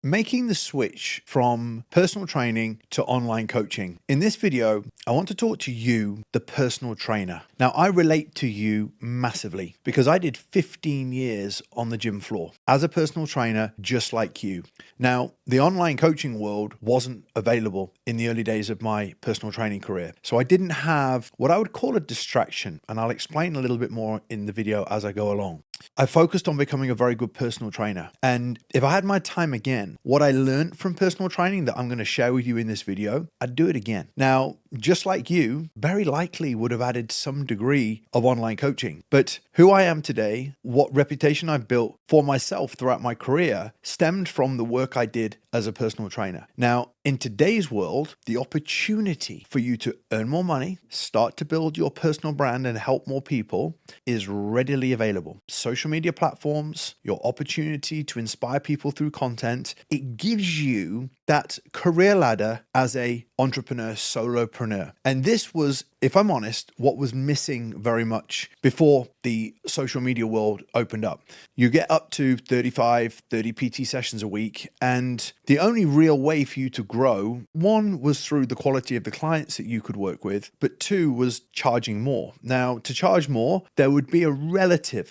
making the switch from personal training to online coaching. In this video, I want to talk to you, the personal trainer. Now, I relate to you massively because I did 15 years on the gym floor as a personal trainer, just like you. Now, the online coaching world wasn't available in the early days of my personal training career. So I didn't have what I would call a distraction, and I'll explain a little bit more in the video as I go along. I focused on becoming a very good personal trainer. And if I had my time again, what I learned from personal training that I'm going to share with you in this video, I'd do it again. Now, just like you, very likely would have added some degree of online coaching. But who I am today, what reputation I've built for myself throughout my career, stemmed from the work I did as a personal trainer. Now, in today's world, the opportunity for you to earn more money, start to build your personal brand and help more people is readily available. Social media platforms, your opportunity to inspire people through content, it gives you that career ladder as a entrepreneur, solopreneur. And this was, if I'm honest, what was missing very much before the social media world opened up. You get up to 35, 30 PT sessions a week, and the only real way for you to grow, one was through the quality of the clients that you could work with, but two was charging more. Now, to charge more, there would be a relative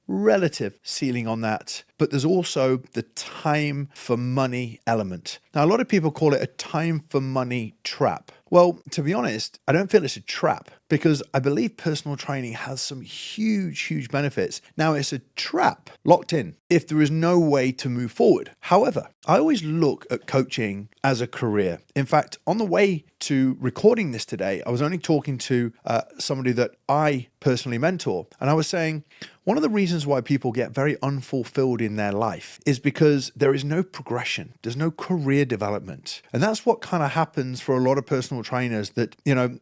ceiling on that, but there's also the time for money element. Now, a lot of people call it a time for money trap. Well, to be honest, I don't feel it's a trap because I believe personal training has some huge benefits. Now, it's a trap locked in if there is no way to move forward. However, I always look at coaching as a career. In fact, on the way to recording this today, I was only talking to somebody that I personally mentor, and I was saying, one of the reasons why people get very unfulfilled in their life is because there is no progression. There's no career development. And that's what kind of happens for a lot of personal trainers that,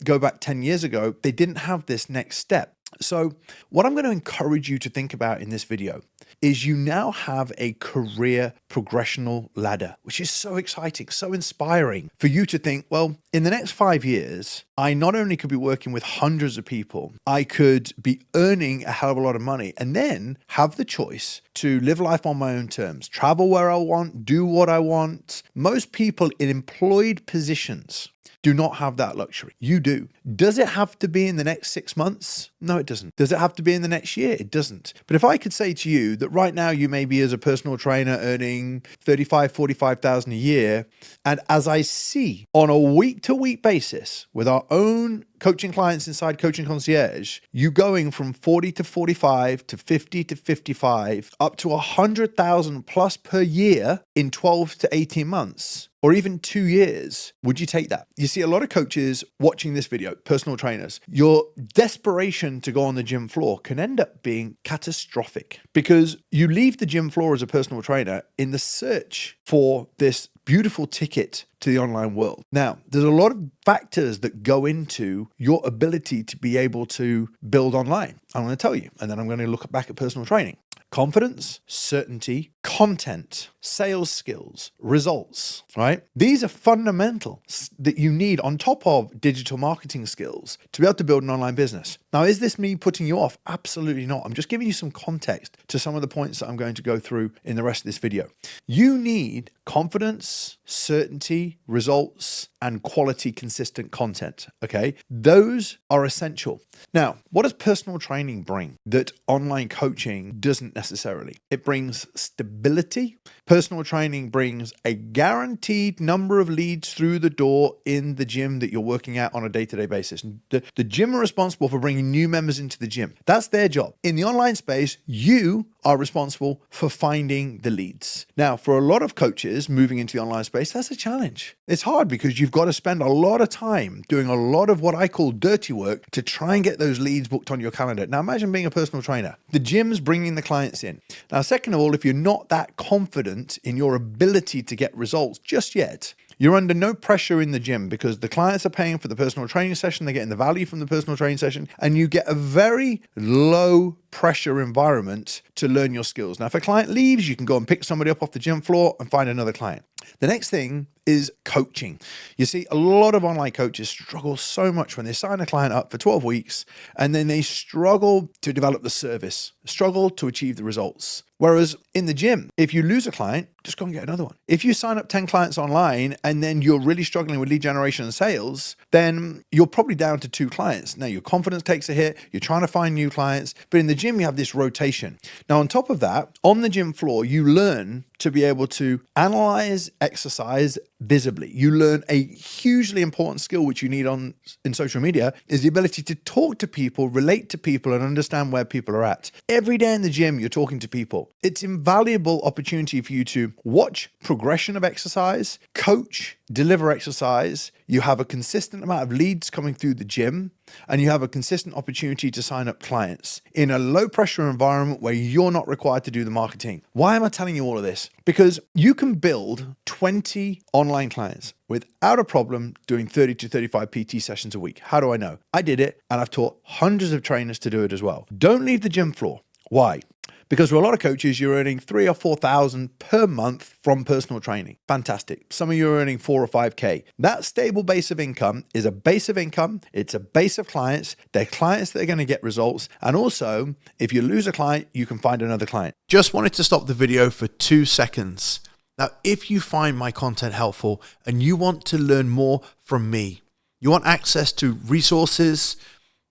go back 10 years ago, they didn't have this next step. So what I'm going to encourage you to think about in this video is you now have a career progressional ladder, which is so exciting, so inspiring for you to think, well, in the next 5 years, I not only could be working with hundreds of people, I could be earning a hell of a lot of money and then have the choice to live life on my own terms, travel where I want, do what I want. Most people in employed positions do not have that luxury. You do. Does it have to be in the next 6 months? No, it doesn't. Does it have to be in the next year? It doesn't. But if I could say to you that right now you may be as a personal trainer earning 35, 45,000 a year, and as I see on a week-to-week basis with our own coaching clients inside Coaching Concierge, you going from 40 to 45 to 50 to 55 up to 100,000 plus per year in 12 to 18 months, or even 2 years, would you take that? You see, a lot of coaches watching this video, personal trainers, your desperation to go on the gym floor can end up being catastrophic because you leave the gym floor as a personal trainer in the search for this beautiful ticket to the online world. Now, there's a lot of factors that go into your ability to be able to build online. I'm going to tell you, and then I'm going to look back at personal training. Confidence, certainty, content, sales skills, results, right? These are fundamental that you need on top of digital marketing skills to be able to build an online business. Now, is this me putting you off? Absolutely not. I'm just giving you some context to some of the points that I'm going to go through in the rest of this video. You need confidence, certainty, results, and quality, consistent content, okay? Those are essential. Now, what does personal training bring that online coaching doesn't necessarily? It brings stability. Personal training brings a guaranteed number of leads through the door in the gym that you're working at on a day-to-day basis. The gym are responsible for bringing new members into the gym. That's their job. In the online space, you are responsible for finding the leads. Now, for a lot of coaches moving into the online space, that's a challenge. It's hard because you've got to spend a lot of time doing a lot of what I call dirty work to try and get those leads booked on your calendar. Now, imagine being a personal trainer. The gym's bringing the clients in. Now, second of all, if you're not that confident in your ability to get results just yet, you're under no pressure in the gym because the clients are paying for the personal training session, they're getting the value from the personal training session, and you get a very low pressure environment to learn your skills. Now, if a client leaves, you can go and pick somebody up off the gym floor and find another client. The next thing is coaching. You see, a lot of online coaches struggle so much when they sign a client up for 12 weeks and then they struggle to develop the service, struggle to achieve the results. Whereas in the gym, if you lose a client, just go and get another one. If you sign up 10 clients online and then you're really struggling with lead generation and sales, then you're probably down to 2 clients. Now your confidence takes a hit, you're trying to find new clients, but in the gym you have this rotation. Now on top of that, on the gym floor, you learn to be able to analyze exercise visibly. You learn a hugely important skill which you need in social media is the ability to talk to people, relate to people, and understand where people are at. Every day in the gym, you're talking to people. It's invaluable opportunity for you to watch progression of exercise, coach, deliver exercise. You have a consistent amount of leads coming through the gym, and you have a consistent opportunity to sign up clients in a low pressure environment where you're not required to do the marketing. Why am I telling you all of this? Because you can build 20 online clients without a problem doing 30 to 35 PT sessions a week. How do I know? I did it, and I've taught hundreds of trainers to do it as well. Don't leave the gym floor. Why? Because for a lot of coaches, you're earning 3,000 or 4,000 per month from personal training. Fantastic. Some of you are earning 4 or 5K. That stable base of income is a base of income. It's a base of clients. They're clients that are going to get results. And also, if you lose a client, you can find another client. Just wanted to stop the video for 2 seconds. Now, if you find my content helpful and you want to learn more from me, you want access to resources,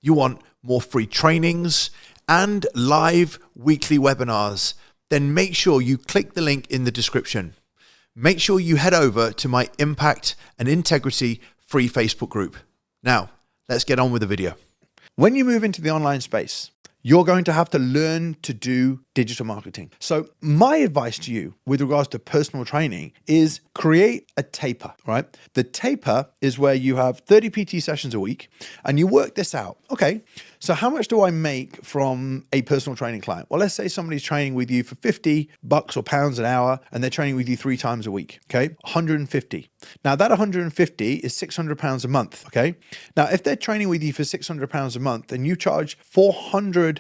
you want more free trainings, and live weekly webinars, then make sure you click the link in the description. Make sure you head over to my Impact and Integrity free Facebook group. Now, let's get on with the video. When you move into the online space, you're going to have to learn to do digital marketing. So my advice to you with regards to personal training is create a taper, right? The taper is where you have 30 PT sessions a week and you work this out. Okay, so how much do I make from a personal training client? Well, let's say somebody's training with you for $50 or pounds an hour and they're training with you 3 times a week, okay? 150. Now that 150 is £600 a month, okay? Now if they're training with you for £600 a month and you charge £400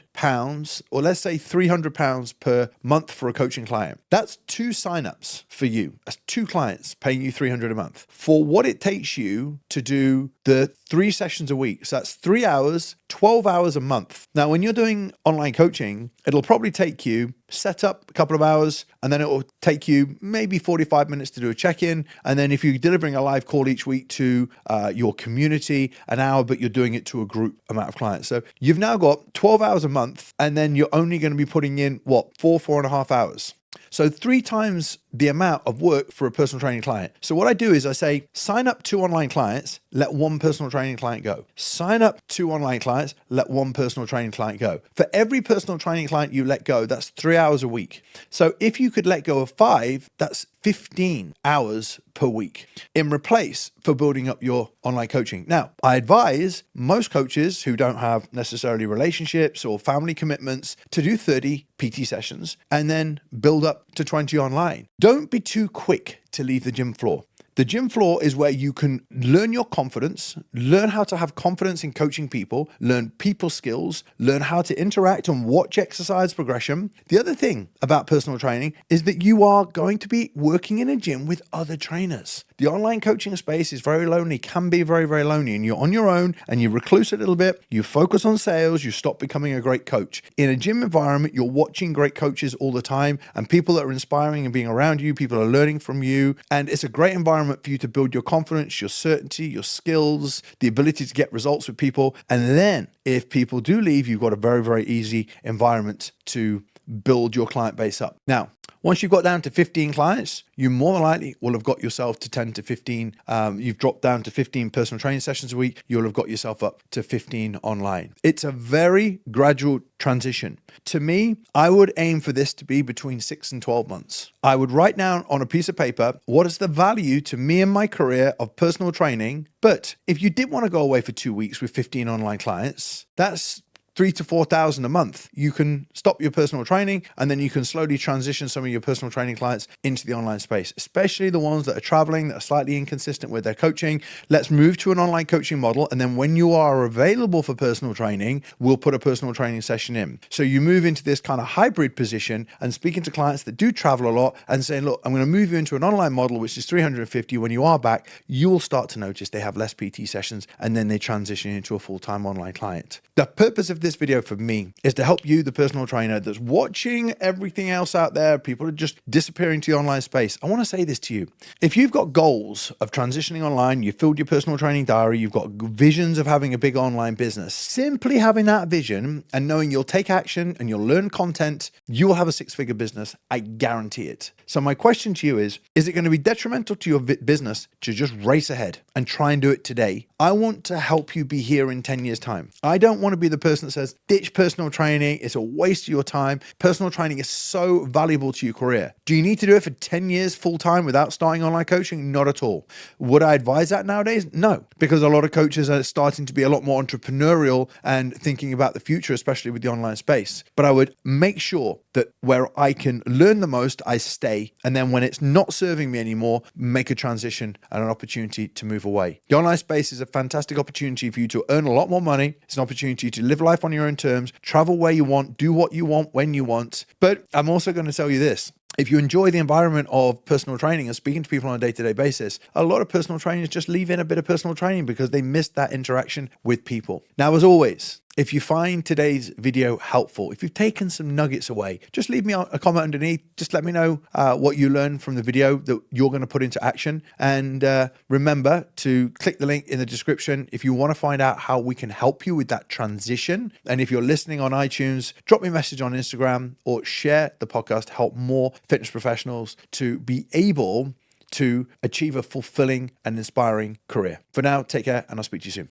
or let's say £300 per month for a coaching client, that's 2 signups for you. That's 2 clients paying you $300 a month for what it takes you to do the 3 sessions a week. So that's 3 hours, 12 hours a month. Now, when you're doing online coaching, it'll probably take you set up a couple of hours, and then it will take you maybe 45 minutes to do a check-in. And then if you're delivering a live call each week to your community, an hour, but you're doing it to a group amount of clients. So you've now got 12 hours a month, and then you're only going to be putting in what, 4.5 hours. So 3 times the amount of work for a personal training client. So what I do is I say, sign up 2 online clients, let 1 personal training client go. Sign up 2 online clients, let 1 personal training client go. For every personal training client you let go, that's 3 hours a week. So if you could let go of 5, that's 15 hours per week in replace for building up your online coaching. Now, I advise most coaches who don't have necessarily relationships or family commitments to do 30 PT sessions and then build up to 20 online. Don't be too quick to leave the gym floor. The gym floor is where you can learn your confidence, learn how to have confidence in coaching people, learn people skills, learn how to interact and watch exercise progression. The other thing about personal training is that you are going to be working in a gym with other trainers. The online coaching space is very lonely, can be very, very lonely, and you're on your own and you recluse a little bit, you focus on sales, you stop becoming a great coach. In a gym environment, you're watching great coaches all the time and people that are inspiring and being around you, people are learning from you, and it's a great environment for you to build your confidence, your certainty, your skills, the ability to get results with people. And then if people do leave, you've got a very, very easy environment to build your client base up. Now, once you've got down to 15 clients, you more than likely will have got yourself to 10 to 15. You've dropped down to 15 personal training sessions a week. You'll have got yourself up to 15 online. It's a very gradual transition. To me, I would aim for this to be between 6 and 12 months. I would write down on a piece of paper, what is the value to me in my career of personal training? But if you did want to go away for 2 weeks with 15 online clients, that's 3,000 to 4,000 a month. You can stop your personal training and then you can slowly transition some of your personal training clients into the online space, especially the ones that are traveling, that are slightly inconsistent with their coaching. Let's move to an online coaching model. And then when you are available for personal training, we'll put a personal training session in. So you move into this kind of hybrid position and speaking to clients that do travel a lot and saying, look, I'm going to move you into an online model, which is 350. When you are back, you'll start to notice they have less PT sessions and then they transition into a full-time online client. The purpose of this this video for me is to help you, the personal trainer that's watching everything else out there. People are just disappearing to the online space. I want to say this to you. If you've got goals of transitioning online, you've filled your personal training diary, you've got visions of having a big online business, simply having that vision and knowing you'll take action and you'll learn content, you will have a six-figure business. I guarantee it. So my question to you is it going to be detrimental to your business to just race ahead and try and do it today? I want to help you be here in 10 years' time. I don't want to be the person that says, ditch personal training. It's a waste of your time. Personal training is so valuable to your career. Do you need to do it for 10 years full time without starting online coaching? Not at all. Would I advise that nowadays? No, because a lot of coaches are starting to be a lot more entrepreneurial and thinking about the future, especially with the online space. But I would make sure that where I can learn the most, I stay. And then when it's not serving me anymore, make a transition and an opportunity to move away. The online space is a fantastic opportunity for you to earn a lot more money. It's an opportunity to live life on your own terms, travel where you want, do what you want, when you want. But I'm also going to tell you this. If you enjoy the environment of personal training and speaking to people on a day-to-day basis, a lot of personal trainers just leave in a bit of personal training because they miss that interaction with people. Now, as always, if you find today's video helpful, if you've taken some nuggets away, just leave me a comment underneath. Just let me know what you learned from the video that you're going to put into action. And remember to click the link in the description if you want to find out how we can help you with that transition. And if you're listening on iTunes, drop me a message on Instagram or share the podcast to help more fitness professionals to be able to achieve a fulfilling and inspiring career. For now, take care and I'll speak to you soon.